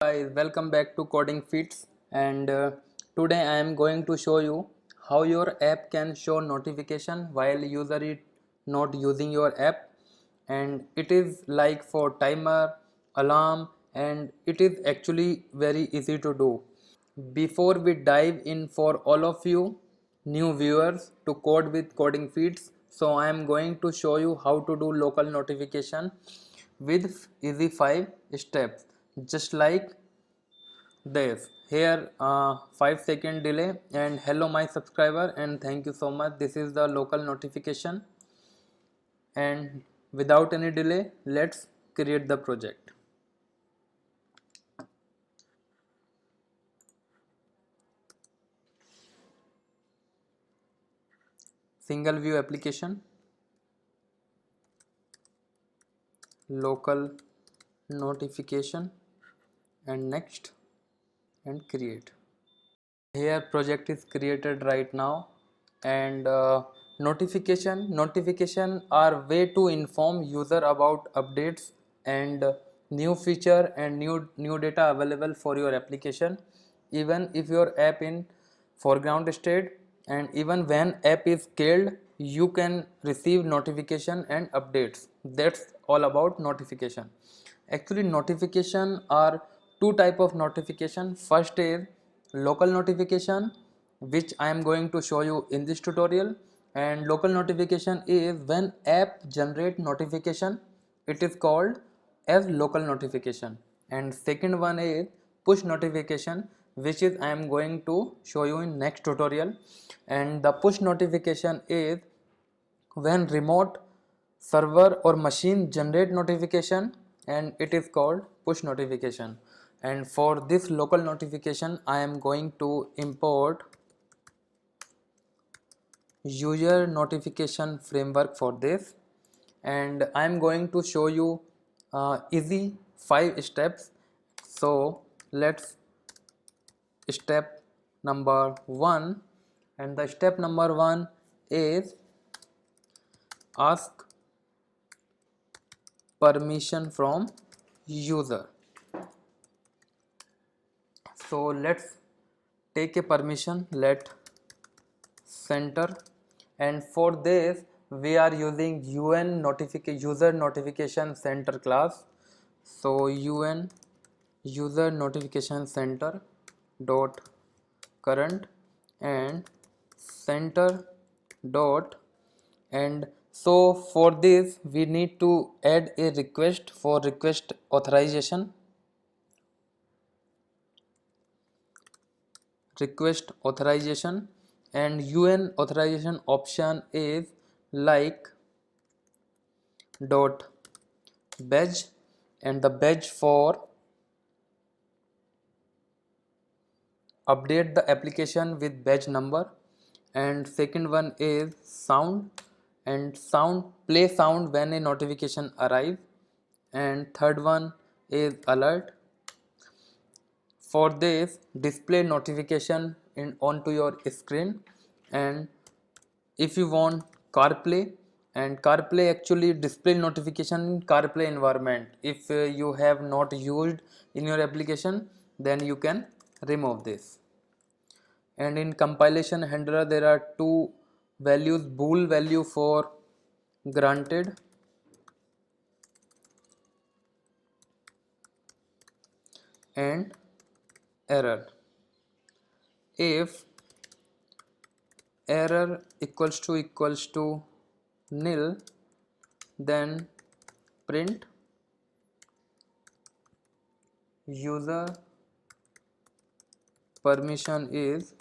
guys, welcome back to Coding Feeds, and today I am going to show you how your app can show notification while user is not using your app, and it is like for timer, alarm, and it is actually very easy to do. Before we dive in, for all of you new viewers to Code with Coding Feeds, so I am going to show you how to do local notification with easy 5 steps, just like this. Here 5-second delay, and hello my subscriber, and thank you so much. This is the local notification, and without any delay, let's create the project. Single view application, local notification, and next, and create. Here project is created right now, and notification are way to inform user about updates and new feature and new data available for your application, even if your app in foreground state, and even when app is killed you can receive notification and updates. That's all about notification. Actually notification are two type of notification. First is local notification, which I am going to show you in this tutorial, and local notification is when app generate notification, it is called as local notification. And second one is push notification, which is I am going to show you in next tutorial. And the push notification is when remote server or machine generate notification, and it is called push notification. And for this local notification I am going to import user notification framework for this, and I am going to show you easy 5 steps. So let's step number 1, and the step number 1 is ask permission from user. So let's take a permission, let center, and for this we are using un user notification center class. So un user notification center dot current and center dot, and so for this we need to add a request for request authorization. And un authorization option is like dot badge, and the badge for update the application with badge number. And second one is sound, and sound play sound when a notification arrives. And third one is alert. For this display notification onto your screen. And if you want CarPlay, and CarPlay actually display notification in CarPlay environment. If you have not used in your application, then you can remove this. And in compilation handler there are two values, bool value for granted and error. If error equals to nil, then print user permission is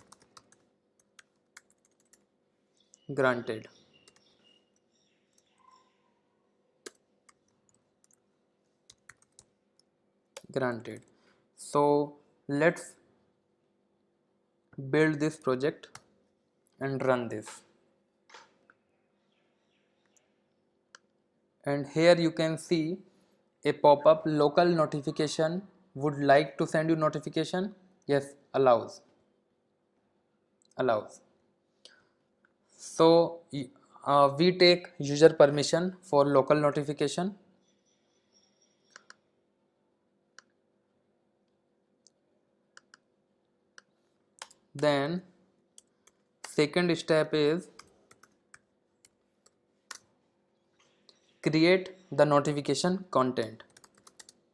granted. So let's build this project and run this. And here you can see a pop-up, local notification would like to send you notification. Yes, allows. So we take user permission for local notification. Then second step is create the notification content.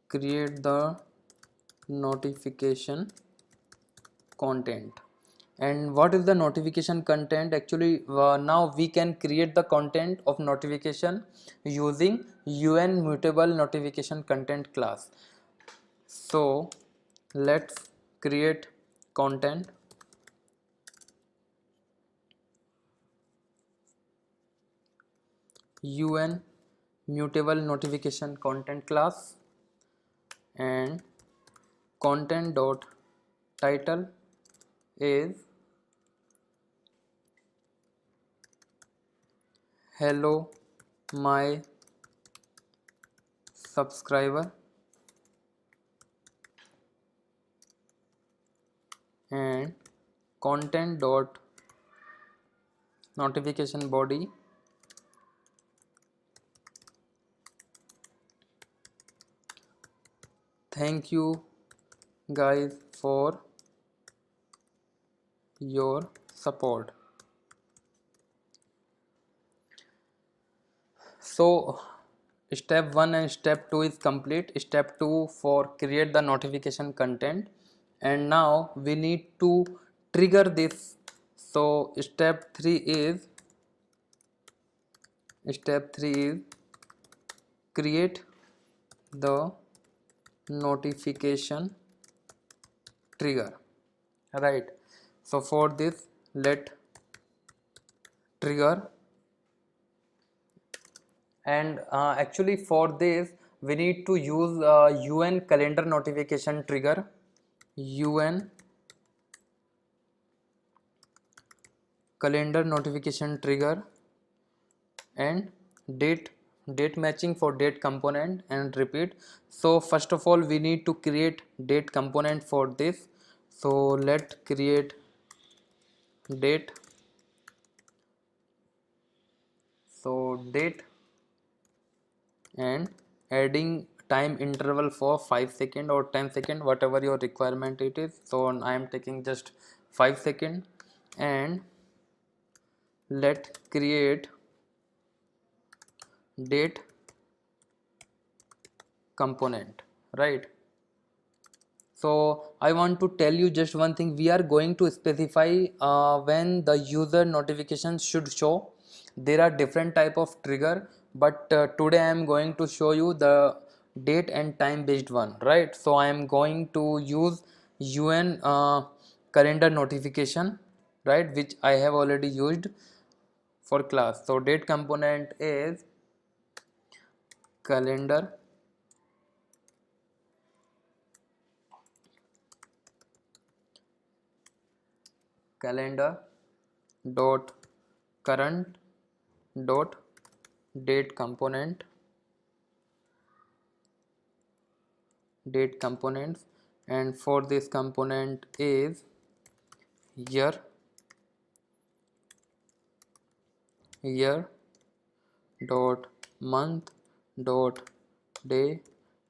Create the notification content. And what is the notification content? Actually, now we can create the content of notification using UN mutable notification content class. So let's create content. UN mutable notification content class, and content dot title is hello my subscriber, and content dot notification body thank you guys for your support. So step 1 and step 2 is complete. Step 2 for create the notification content, and now we need to trigger this. So step 3 is create the notification trigger, right? So for this, let trigger, and actually for this we need to use UN calendar notification trigger. UN calendar notification trigger, and date matching for date component, and repeat. So first of all we need to create date component for this. So let create date. So date, and adding time interval for 5 second or 10 second, whatever your requirement it is. So I am taking just 5 second, and let create date component, right? So I want to tell you just one thing. We are going to specify when the user notifications should show. There are different type of trigger, but today I am going to show you the date and time based one, right? So I am going to use UN calendar notification, right, which I have already used for class. So date component is calendar dot current dot date components, and for this component is year dot month dot day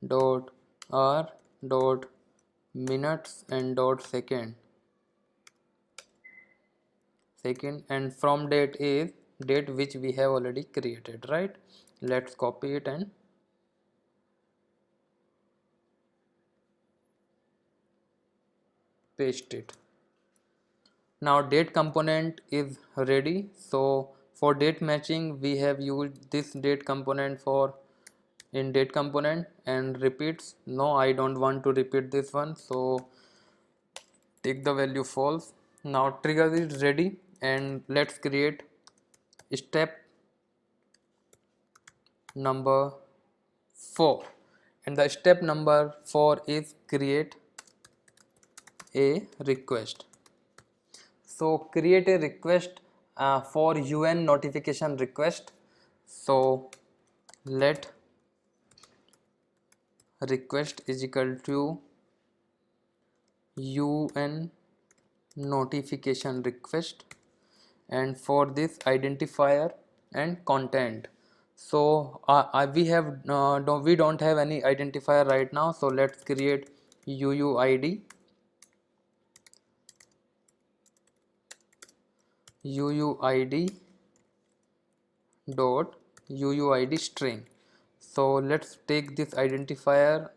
dot hour dot minutes and dot second, and from date is date which we have already created, right? Let's copy it and paste it. Now date component is ready. So for date matching we have used this date component for in date component, and repeats, no, I don't want to repeat this one, so take the value false. Now trigger is ready, and let's create step number 4, and the step number 4 is create a request. So create a request for UN notification request. So let request is equal to UN notification request, and for this identifier and content. So we don't have any identifier right now, so let's create UUID, uuid dot uuid string. So let's take this identifier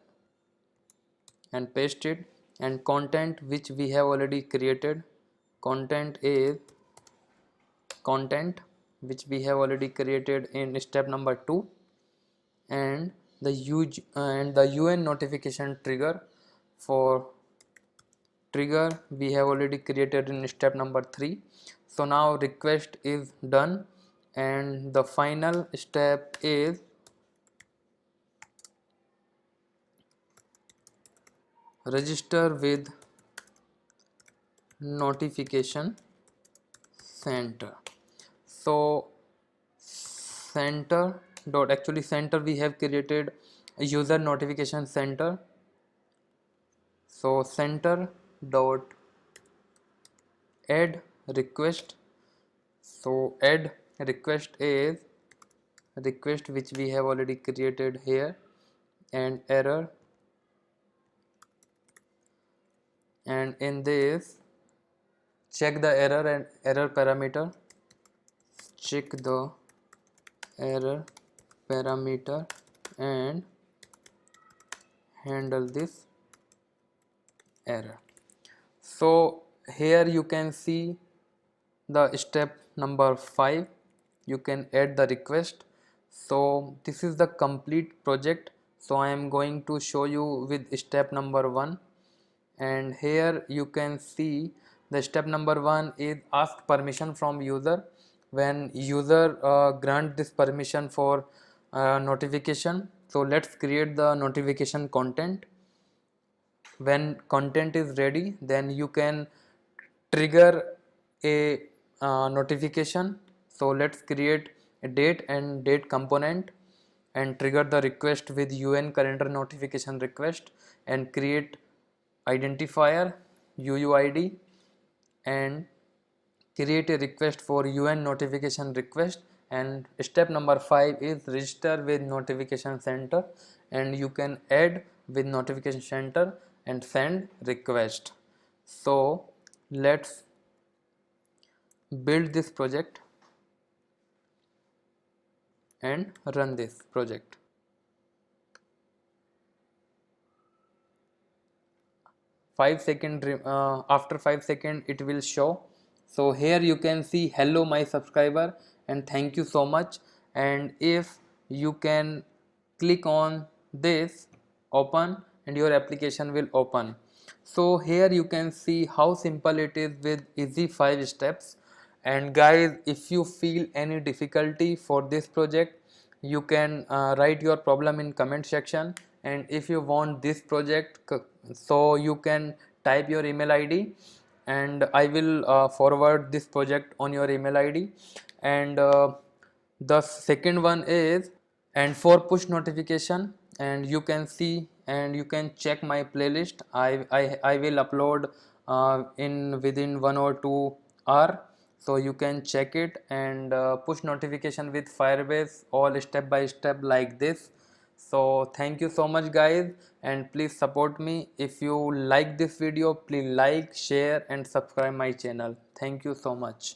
and paste it, and content which we have already created, content is content which we have already created in step number 2, and the UN notification trigger for trigger we have already created in step number 3. So now request is done, and the final step is register with notification center. So center dot actually center we have created a user notification center. So center dot add request. So add request is request which we have already created here, and error, and in this check the error and error parameter, check the error parameter and handle this error. So here you can see the step number 5, you can add the request. So this is the complete project. So I am going to show you with step number 1, and here you can see the step number 1 is ask permission from user. When user grant this permission for notification, so let's create the notification content. When content is ready, then you can trigger a notification. So let's create a date and date component and trigger the request with UN calendar notification request, and create identifier uuid and create a request for UN notification request. And step number 5 is register with notification center, and you can add with notification center and send request. So let's build this project and run this project. After 5 seconds it will show. So here you can see hello my subscriber and thank you so much, and if you can click on this open and your application will open. So here you can see how simple it is with easy 5 steps. And guys, if you feel any difficulty for this project, you can write your problem in comment section, and if you want this project, so you can type your email id and I will forward this project on your email id. And the second one is, and for push notification, and you can see and you can check my playlist. I will upload in within 1 or 2 hour, so you can check it, and push notification with Firebase all step by step like this. So thank you so much guys, and please support me. If you like this video, please like, share and subscribe my channel. Thank you so much.